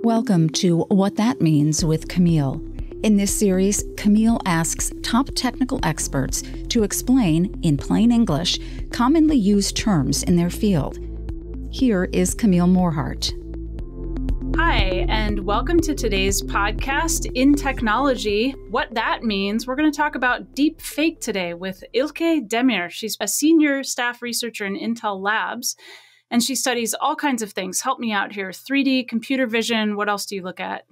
Welcome to What That Means with Camille. In this series, Camille asks top technical experts to explain, in plain English, commonly used terms in their field. Here is Camille Morhart. Hi, and welcome to today's podcast, In Technology, What That Means. We're going to talk about deep fake today with Ilke Demir. She's a senior staff researcher in Intel Labs, and she studies all kinds of things. Help me out here. 3D, computer vision, what else do you look at?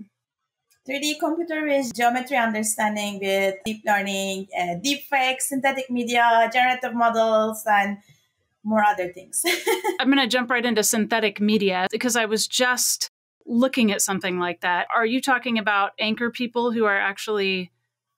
3D computer vision, geometry understanding with deep learning, deep fakes, synthetic media, generative models, and more other things. I'm going to jump right into synthetic media because I was just looking at something like that. Are you talking about anchor people who are actually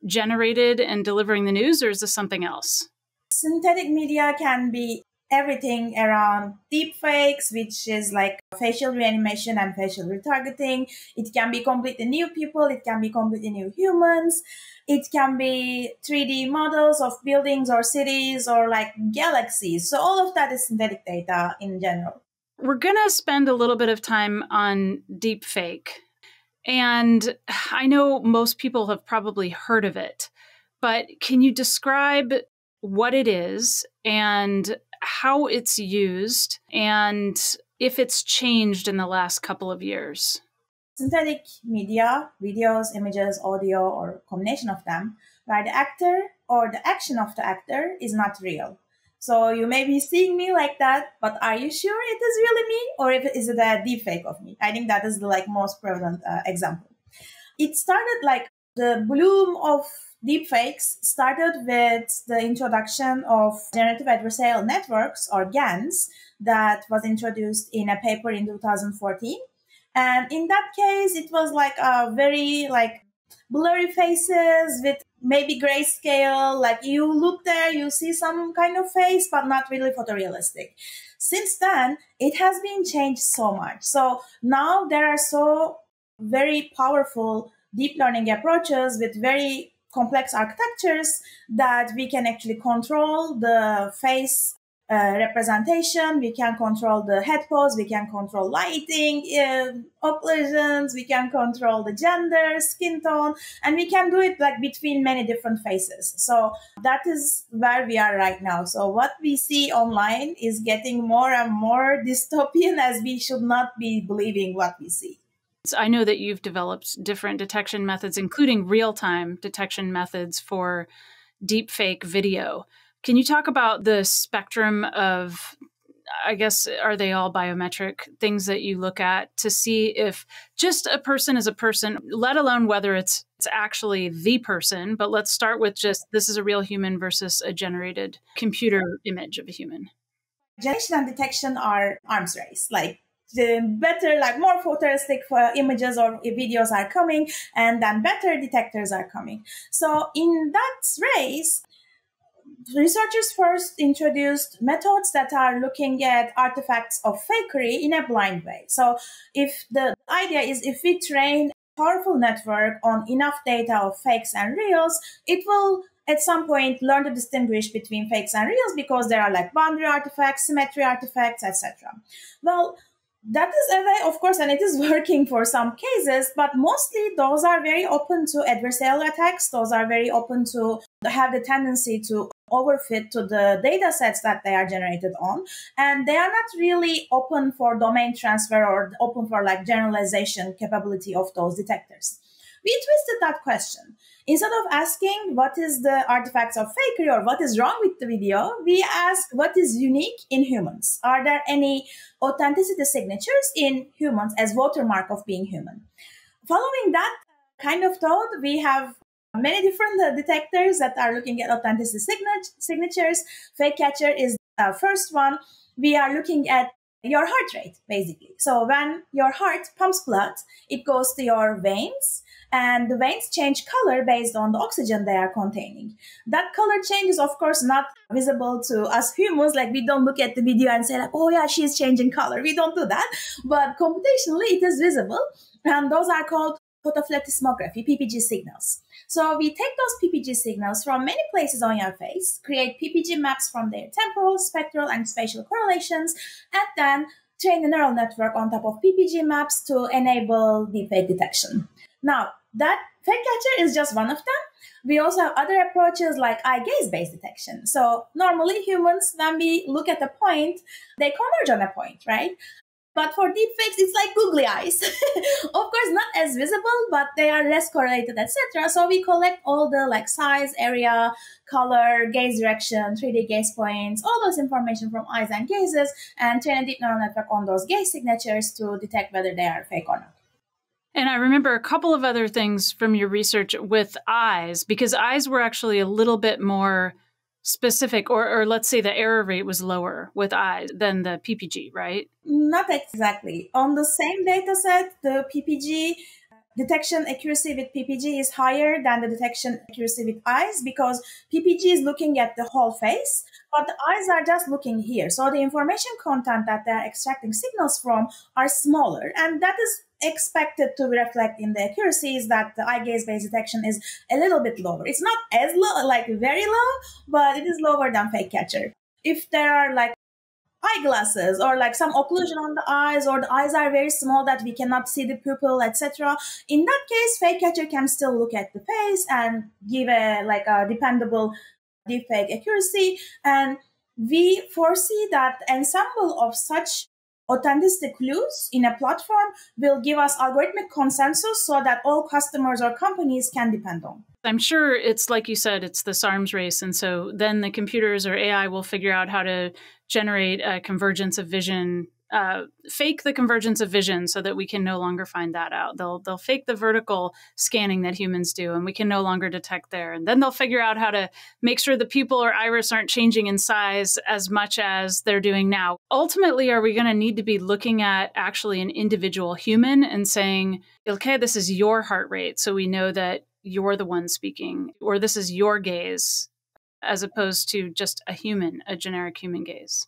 generated and delivering the news, or is this something else? Synthetic media can be everything around deep fakes, which is like facial reanimation and facial retargeting. It can be completely new people. It can be completely new humans. It can be 3D models of buildings or cities or like galaxies. So all of that is synthetic data in general. We're going to spend a little bit of time on deep fake. And I know most people have probably heard of it, but can you describe what it is and how it's used and if it's changed in the last couple of years? Synthetic media, videos, images, audio, or combination of them, where the actor or the action of the actor is not real. So you may be seeing me like that, but are you sure it is really me, or is it a deep fake of me? I think that is the most prevalent example. It started like the bloom of deep fakes started with the introduction of generative adversarial networks, or GANs, that was introduced in a paper in 2014. And in that case, it was like a very blurry faces with maybe grayscale. Like you look there, you see some kind of face, but not really photorealistic. Since then, it has been changed so much. So now there are so very powerful deep learning approaches with very complex architectures that we can actually control the face representation, we can control the head pose, we can control lighting, occlusions, we can control the gender, skin tone, and we can do it like between many different faces. So that is where we are right now. So what we see online is getting more and more dystopian, as we should not be believing what we see. I know that you've developed different detection methods, including real-time detection methods for deepfake video. Can you talk about the spectrum of, I guess, are they all biometric things that you look at to see if just a person is a person, let alone whether it's actually the person, but let's start with just this is a real human versus a generated computer image of a human. Generation and detection are arms race. Like the better, more photorealistic images or videos are coming, and then better detectors are coming. So in that race, researchers first introduced methods that are looking at artifacts of fakery in a blind way. So if the idea is if we train a powerful network on enough data of fakes and reals, it will at some point learn to distinguish between fakes and reals because there are boundary artifacts, symmetry artifacts, etc. Well, that is a way, of course, and it is working for some cases, but mostly those are very open to adversarial attacks. Those are very open to have the tendency to overfit to the data sets that they are generated on. And they are not really open for domain transfer or open for generalization capability of those detectors. We twisted that question. Instead of asking what is the artifacts of fakery or what is wrong with the video, we ask what is unique in humans. Are there any authenticity signatures in humans as watermark of being human? Following that kind of thought, we have many different detectors that are looking at authenticity signatures. FakeCatcher is the first one. We are looking at your heart rate, basically. So when your heart pumps blood, it goes to your veins, and the veins change color based on the oxygen they are containing. That color change is, of course, not visible to us humans. We don't look at the video and say, oh yeah, she's changing color. We don't do that. But computationally, it is visible. And those are called photophotoseismography, PPG signals. So we take those PPG signals from many places on your face, create PPG maps from their temporal, spectral, and spatial correlations, and then train a neural network on top of PPG maps to enable deepfake detection. Now, that FakeCatcher is just one of them. We also have other approaches like eye gaze-based detection. So normally humans, when we look at a point, they converge on a point, right? But for deepfakes, it's like googly eyes. Of course, not as visible, but they are less correlated, etc. So we collect all the like size, area, color, gaze direction, 3D gaze points, all those information from eyes and gazes, and train a deep neural network on those gaze signatures to detect whether they are fake or not. And I remember a couple of other things from your research with eyes, because eyes were actually a little bit more specific, or let's say the error rate was lower with eyes than the PPG, right? Not exactly. On the same data set, the PPG detection accuracy with PPG is higher than the detection accuracy with eyes because PPG is looking at the whole face, but the eyes are just looking here. So the information content that they're extracting signals from are smaller, and that is expected to reflect in the accuracies that the eye gaze-based detection is a little bit lower. It's not as low, like very low, but it is lower than FakeCatcher. If there are like eyeglasses or like some occlusion on the eyes, or the eyes are very small that we cannot see the pupil, etc., in that case, FakeCatcher can still look at the face and give a dependable deepfake accuracy. And we foresee that ensemble of such authenticity clues in a platform will give us algorithmic consensus so that all customers or companies can depend on. I'm sure it's like you said, it's this arms race. And so then the computers or AI will figure out how to generate a convergence of vision, fake the convergence of vision so that we can no longer find that out. They'll fake the vertical scanning that humans do, and we can no longer detect there. And then they'll figure out how to make sure the pupil or iris aren't changing in size as much as they're doing now. Ultimately, are we going to need to be looking at actually an individual human and saying, okay, this is your heart rate, so we know that you're the one speaking, or this is your gaze, as opposed to just a human, a generic human gaze?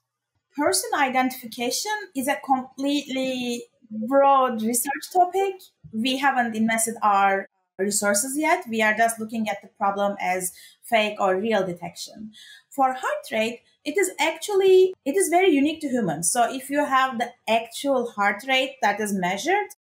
Person identification is a completely broad research topic. We haven't invested our resources yet. We are just looking at the problem as fake or real detection. For heart rate, it is very unique to humans. So if you have the actual heart rate that is measured,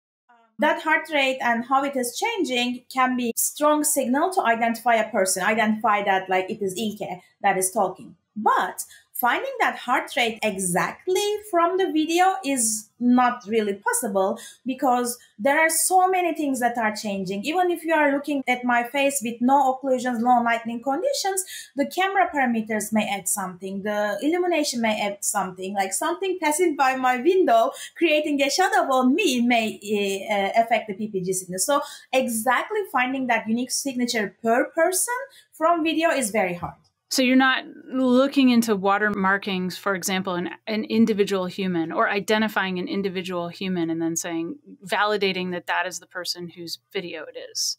that heart rate and how it is changing can be strong signal to identify a person, identify that like it is Ilke that is talking. But finding that heart rate exactly from the video is not really possible because there are so many things that are changing. Even if you are looking at my face with no occlusions, no lightning conditions, the camera parameters may add something. The illumination may add something, like something passing by my window, creating a shadow on me may affect the PPG signal. So exactly finding that unique signature per person from video is very hard. So you're not looking into watermarkings, for example, an individual human, or identifying an individual human and then saying, validating that that is the person whose video it is.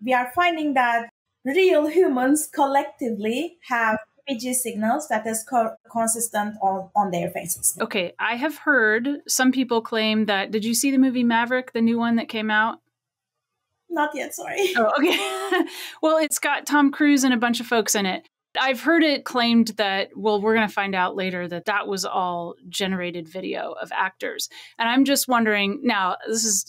We are finding that real humans collectively have PPG signals that is consistent on their faces. Okay, I have heard some people claim that, did you see the movie Maverick, the new one that came out? Not yet, sorry. Oh, okay. Well, it's got Tom Cruise and a bunch of folks in it. I've heard it claimed that, well, we're going to find out later that that was all generated video of actors. And I'm just wondering, now, this is,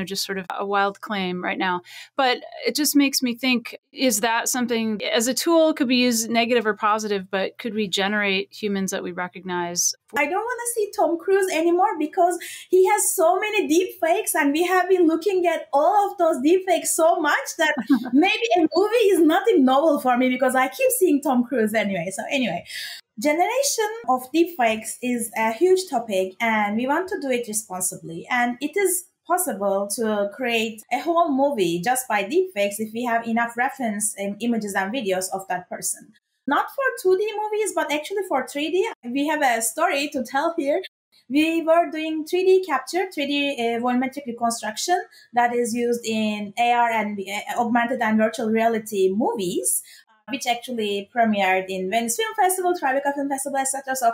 just sort of a wild claim right now, but it just makes me think, is that something, as a tool, could be used negative or positive, but could we generate humans that we recognize? I don't want to see Tom Cruise anymore because he has so many deep fakes, and we have been looking at all of those deep fakes so much that maybe a movie is nothing novel for me because I keep seeing Tom Cruise anyway. So anyway, generation of deepfakes is a huge topic, and we want to do it responsibly. And it is possible to create a whole movie just by deepfakes if we have enough reference images and videos of that person. Not for 2D movies, but actually for 3D. We have a story to tell here. We were doing 3D capture, 3D volumetric reconstruction that is used in AR and augmented and virtual reality movies, which actually premiered in Venice Film Festival, Tribeca Film Festival, etc. So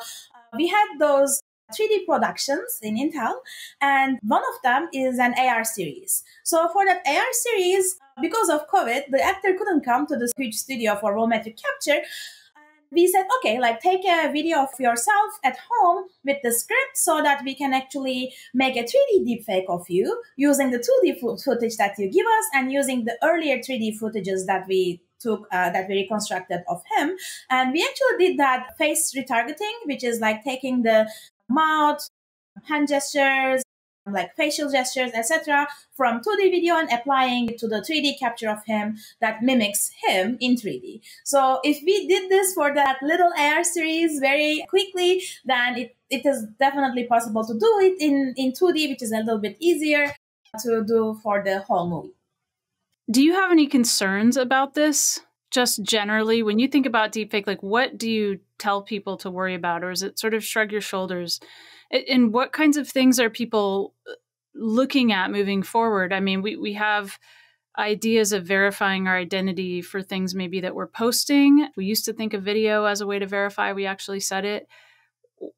we had those 3D productions in Intel, and one of them is an AR series. So for that AR series, because of COVID, the actor couldn't come to this huge studio for volumetric capture. we said, okay, like take a video of yourself at home with the script so that we can actually make a 3D deepfake of you using the 2D footage that you give us and using the earlier 3D footages that we took, that we reconstructed of him. And we actually did that face retargeting, which is like taking the mouth, hand gestures, like facial gestures, etc., from 2D video and applying it to the 3D capture of him that mimics him in 3D. So if we did this for that little AR series very quickly, then it is definitely possible to do it in 2D, which is a little bit easier to do for the whole movie. Do you have any concerns about this? Just generally, when you think about deepfake, like what do you tell people to worry about? Or is it sort of shrug your shoulders? And what kinds of things are people looking at moving forward? I mean, we have ideas of verifying our identity for things maybe that we're posting. We used to think of video as a way to verify. We actually said it.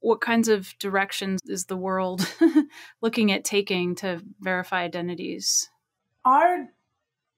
What kinds of directions is the world looking at taking to verify identities? Our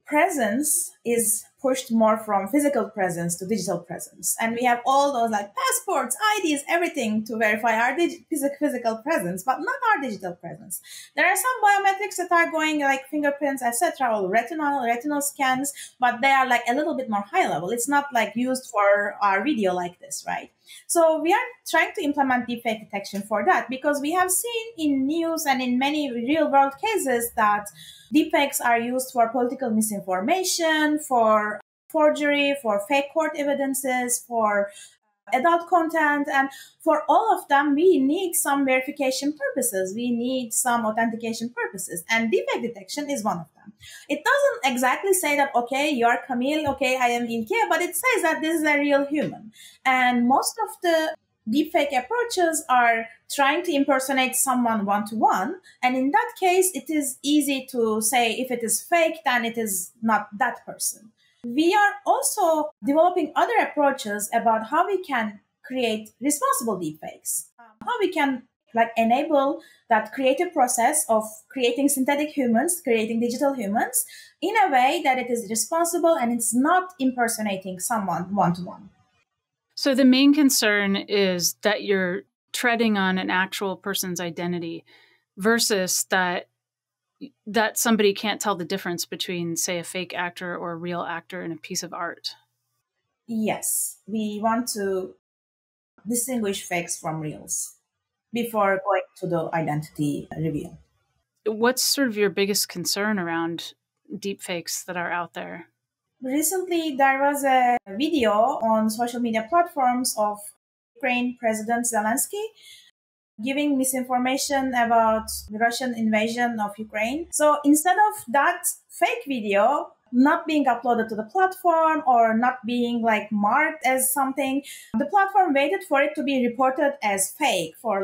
presence is pushed more from physical presence to digital presence. And we have all those like passports, IDs, everything to verify our physical presence, but not our digital presence. There are some biometrics that are going like fingerprints, etc., or retinal scans, but they are like a little bit more high level. It's not like used for our video like this, right? So we are trying to implement deepfake detection for that because we have seen in news and in many real world cases that deepfakes are used for political misinformation, for forgery, for fake court evidences, for adult content, and for all of them, we need some verification purposes. We need some authentication purposes, and deepfake detection is one of them. It doesn't exactly say that, okay, you're Camille, okay, I am Ilke, but it says that this is a real human. And most of the deepfake approaches are trying to impersonate someone one-to-one. And in that case, it is easy to say if it is fake, then it is not that person. We are also developing other approaches about how we can create responsible deepfakes, how we can enable that creative process of creating synthetic humans, creating digital humans in a way that it is responsible and it's not impersonating someone one-to-one. So the main concern is that you're treading on an actual person's identity versus that somebody can't tell the difference between, say, a fake actor or a real actor in a piece of art. Yes, we want to distinguish fakes from reals before going to the identity reveal. What's sort of your biggest concern around deepfakes that are out there? Recently, there was a video on social media platforms of Ukraine President Zelensky giving misinformation about the Russian invasion of Ukraine. So instead of that fake video not being uploaded to the platform or not being marked as something, the platform waited for it to be reported as fake for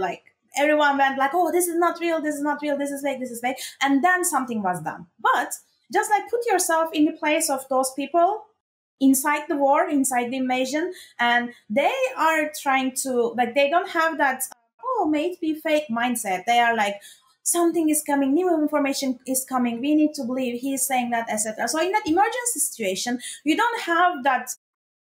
everyone went oh, this is not real, this is not real, this is fake. And then something was done. But just put yourself in the place of those people inside the war, inside the invasion, and they are trying to, they don't have that, oh, may it be fake mindset. They are something is coming, new information is coming, we need to believe he's saying that, etc. So in that emergency situation, you don't have that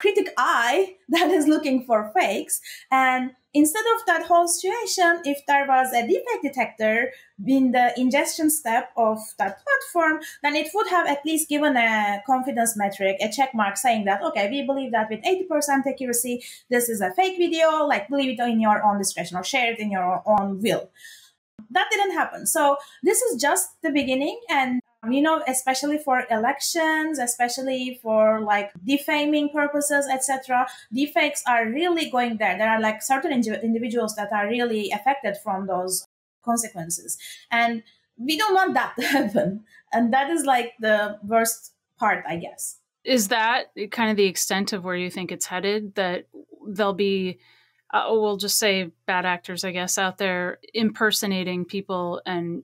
critic eye that is looking for fakes. And instead of that whole situation, if there was a deepfake detector in the ingestion step of that platform, then it would have at least given a confidence metric, a check mark saying that, okay, we believe that with 80% accuracy, this is a fake video, believe it in your own discretion or share it in your own will. That didn't happen. So this is just the beginning. And especially for elections, especially for defaming purposes, etc., deepfakes are really going there. There are certain individuals that are really affected from those consequences. And we don't want that to happen. And that is the worst part, I guess. Is that kind of the extent of where you think it's headed? That there'll be, we'll just say bad actors, I guess, out there impersonating people and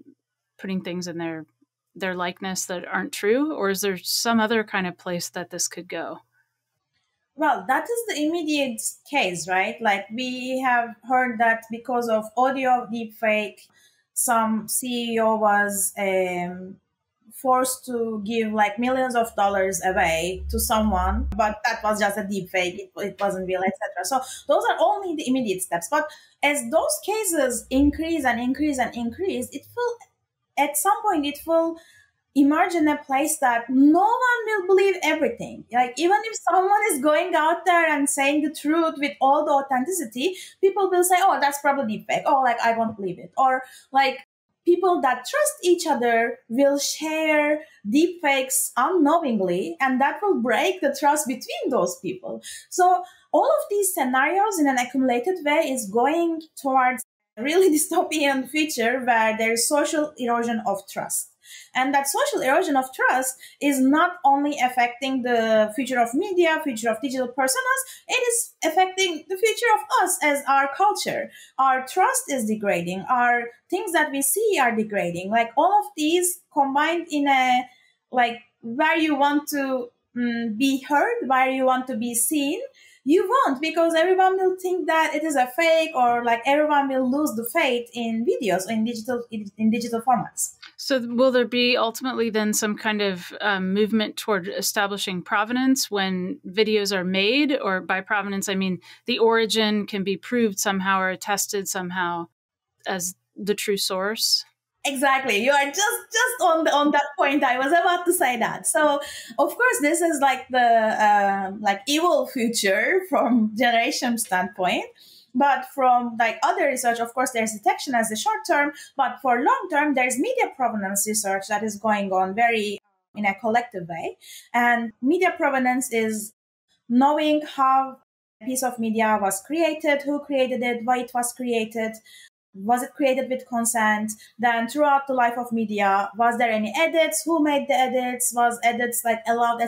putting things in their likeness that aren't true? Or is there some other kind of place that this could go? Well, that is the immediate case, right? We have heard that because of audio deepfake, some CEO was forced to give like millions of dollars away to someone, but that was just a deep fake. It wasn't real, etc. So those are only the immediate steps. But as those cases increase and increase and increase, it will, at some point, it will emerge in a place that no one will believe everything. Like, even if someone is going out there and saying the truth with all the authenticity, people will say, oh, that's probably fake. Oh, like, I won't believe it. Or like, people that trust each other will share deepfakes unknowingly, and that will break the trust between those people. So all of these scenarios in an accumulated way is going towards a really dystopian future where there's social erosion of trust. And that social erosion of trust is not only affecting the future of media, future of digital personas, it is affecting the future of us as our culture. Our trust is degrading. Our things that we see are degrading. Like, all of these combined in a, like, where you want to be heard, where you want to be seen, you won't, because everyone will think that it is a fake, or like everyone will lose the faith in videos, in digital formats. So will there be ultimately then some kind of movement toward establishing provenance when videos are made? Or by provenance, I mean the origin can be proved somehow or attested somehow as the true source? Exactly. You are just on that point. I was about to say that. So, of course, this is like the like evil future from generation standpoint. But from like other research, of course, there's detection as the short term. But for long term, there's media provenance research that is going on very in a collective way. And media provenance is knowing how a piece of media was created, who created it, why it was created. Was it created with consent? Then throughout the life of media, was there any edits? Who made the edits? Was edits like allowed?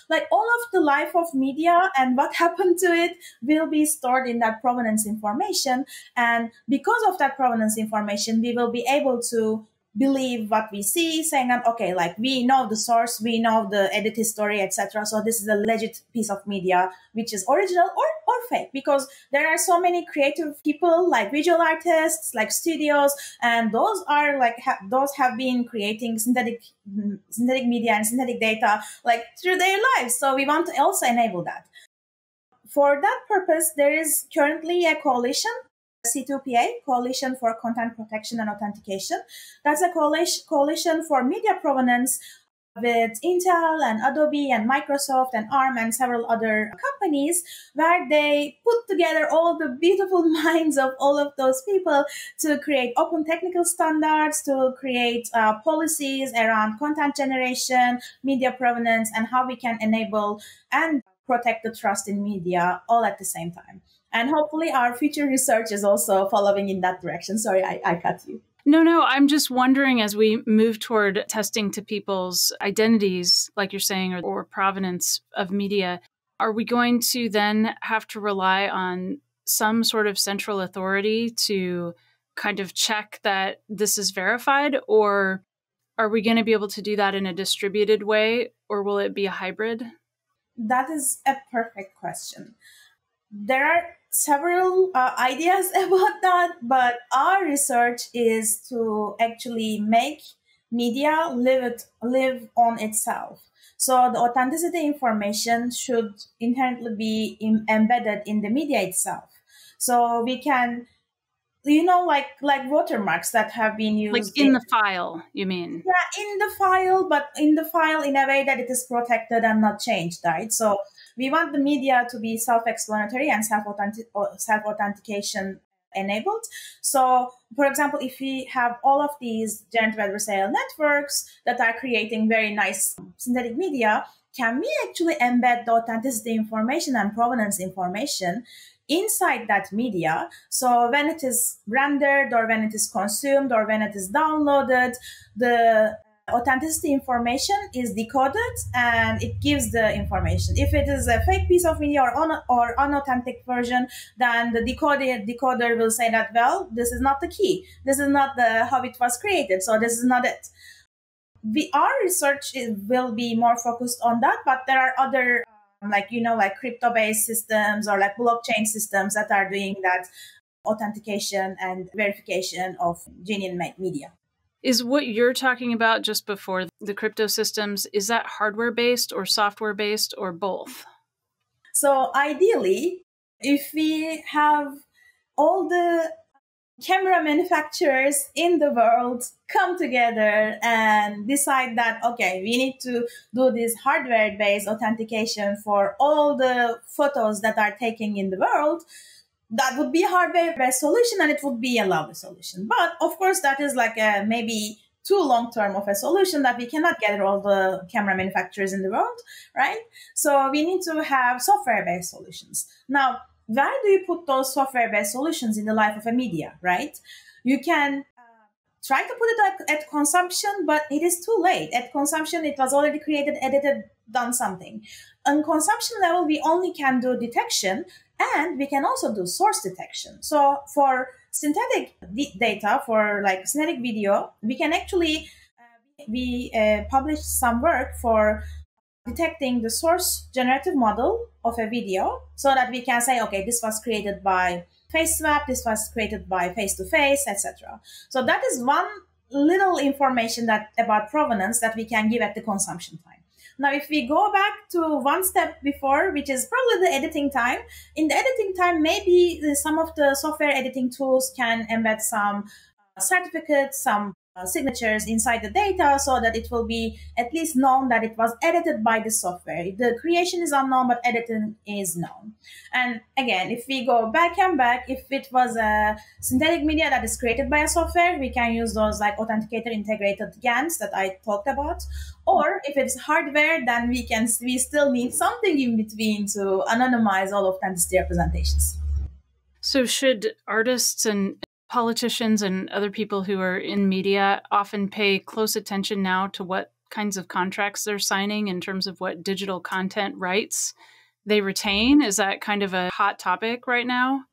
Like, all of the life of media and what happened to it will be stored in that provenance information. And because of that provenance information, we will be able to believe what we see, saying that, okay, like, we know the source, we know the edit history, etc. So this is a legit piece of media, which is original or fake, because there are so many creative people, like visual artists, like studios, and those are like, those have been creating synthetic media and synthetic data like through their lives. So we want to also enable that. For that purpose, there is currently a coalition, C2PA, Coalition for Content Protection and Authentication. That's a coalition for media provenance with Intel and Adobe and Microsoft and ARM and several other companies, where they put together all the beautiful minds of all of those people to create open technical standards, to create policies around content generation, media provenance, and how we can enable and protect the trust in media all at the same time. And hopefully our future research is also following in that direction. Sorry, I cut you. No, I'm just wondering, as we move toward testing to people's identities, like you're saying, or provenance of media, are we going to then have to rely on some sort of central authority to kind of check that this is verified? Or are we going to be able to do that in a distributed way? Or will it be a hybrid? That is a perfect question. There are several ideas about that, but our research is to actually make media live on itself. So the authenticity information should inherently be embedded in the media itself. So we can, like watermarks that have been used. Like in the file, you mean? Yeah, in the file, but in the file in a way that it is protected and not changed, right? So we want the media to be self-explanatory and self-authentication enabled. So, for example, if we have all of these generative adversarial networks that are creating very nice synthetic media, can we actually embed the authenticity information and provenance information inside that media? So when it is rendered, or when it is consumed, or when it is downloaded, the authenticity information is decoded and it gives the information. If it is a fake piece of media or unauthentic version, then the decoder will say that, well, this is not the key. This is not how it was created. So this is not it. Our research will be more focused on that, but there are other like crypto-based systems or like blockchain systems that are doing that authentication and verification of genuine media. Is what you're talking about just before the crypto systems, is that hardware-based or software-based or both? So ideally, if we have all the camera manufacturers in the world come together and decide that, okay, we need to do this hardware-based authentication for all the photos that are taken in the world, that would be a hardware-based solution and it would be a lovely solution. But of course, that is like a maybe too long-term of a solution that we cannot gather all the camera manufacturers in the world, right? So we need to have software-based solutions. Now, where do you put those software-based solutions in the life of a media, right? You can try to put it at consumption, but it is too late. At consumption, it was already created, edited, done something. On consumption level, we only can do detection, and we can also do source detection. So for synthetic data, for like synthetic video, we can actually, we published some work for detecting the source generative model of a video so that we can say, okay, this was created by face swap, this was created by face-to-face, etc. So that is one little information that about provenance that we can give at the consumption time. Now, if we go back to one step before, which is probably the editing time, in the editing time, maybe some of the software editing tools can embed some certificates, some signatures inside the data so that it will be at least known that it was edited by the software. The creation is unknown, but editing is known. And again, if we go back and back, if it was a synthetic media that is created by a software, we can use those like authenticator integrated GANs that I talked about. Or if it's hardware, then we still need something in between to anonymize all authenticity representations. So should artists and politicians and other people who are in media often pay close attention now to what kinds of contracts they're signing in terms of what digital content rights they retain? Is that kind of a hot topic right now?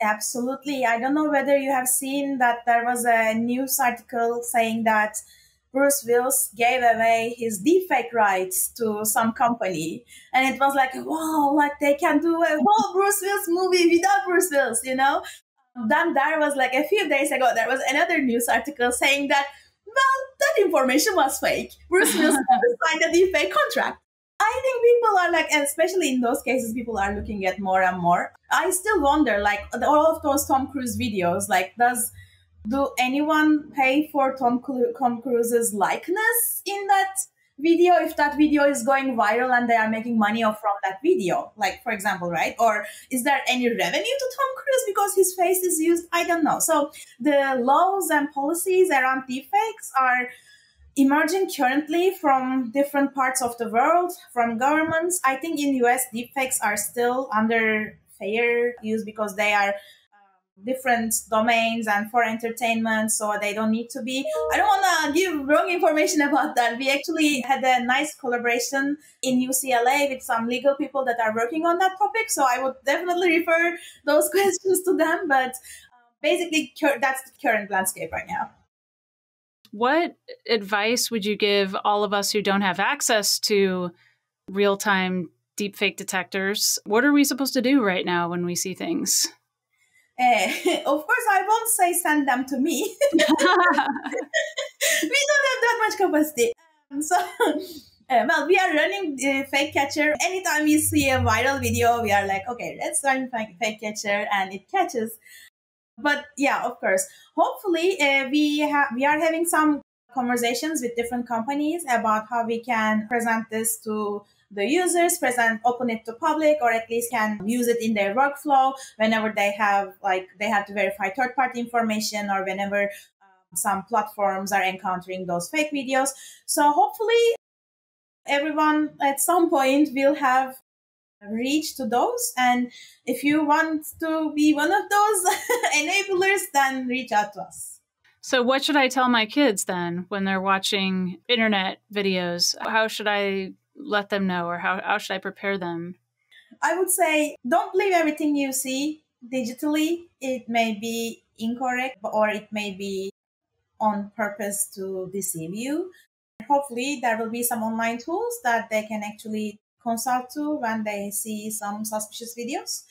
Absolutely. I don't know whether you have seen that there was a news article saying that Bruce Willis gave away his deepfake rights to some company. And it was like, wow, like they can do a whole Bruce Willis movie without Bruce Willis, you know? Then there was like a few days ago, there was another news article saying that, well, that information was fake. Bruce Willis signed a deepfake contract. I think people are like, and especially in those cases, people are looking at more and more. I still wonder, like all of those Tom Cruise videos, like do anyone pay for Tom Cruise's likeness in that video if that video is going viral and they are making money from that video, like for example, right? Or is there any revenue to Tom Cruise because his face is used? I don't know. So the laws and policies around deepfakes are emerging currently from different parts of the world, from governments. I think in US, deepfakes are still under fair use because they are different domains and for entertainment, so they don't need to be. I don't want to give wrong information about that. We actually had a nice collaboration in UCLA with some legal people that are working on that topic, so I would definitely refer those questions to them. But basically, that's the current landscape right now. What advice would you give all of us who don't have access to real-time deepfake detectors? What are we supposed to do right now when we see things? Of course, I won't say send them to me. We don't have that much capacity. Well, we are running FakeCatcher. Anytime we see a viral video, we are like, okay, let's run FakeCatcher, and it catches. But yeah, of course, hopefully we are having some conversations with different companies about how we can present this to the users, open it to public, or at least can use it in their workflow whenever they have to verify third-party information, or whenever some platforms are encountering those fake videos. So hopefully everyone at some point will have reach to those. And if you want to be one of those enablers, then reach out to us. So what should I tell my kids then when they're watching internet videos? How should I let them know, or how should I prepare them? I would say don't believe everything you see digitally. It may be incorrect, or it may be on purpose to deceive you. Hopefully there will be some online tools that they can actually consult to when they see some suspicious videos.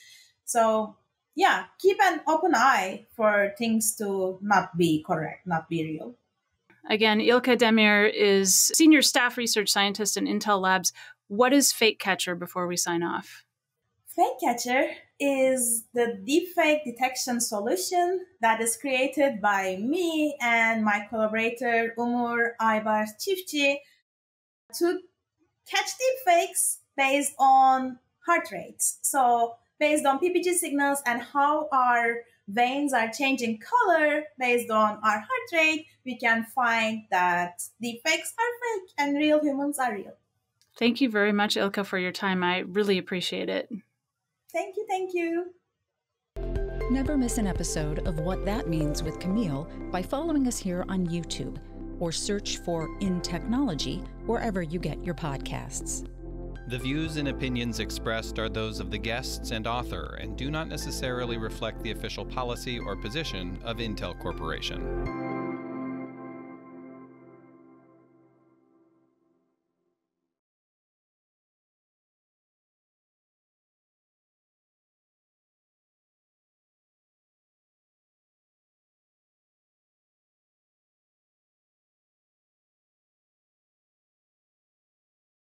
So yeah, keep an open eye for things to not be correct, not be real. Again, Ilke Demir is Senior Staff Research Scientist in Intel Labs. What is FakeCatcher before we sign off? FakeCatcher is the deepfake detection solution that is created by me and my collaborator Umur, Aybars, Ciftci to catch deepfakes based on heart rates. So based on PPG signals and how our veins are changing color based on our heart rate, we can find that deepfakes are fake and real humans are real. Thank you very much, Ilke, for your time. I really appreciate it. Thank you, thank you. Never miss an episode of What That Means with Camille by following us here on YouTube or search for In Technology wherever you get your podcasts. The views and opinions expressed are those of the guests and author and do not necessarily reflect the official policy or position of Intel Corporation.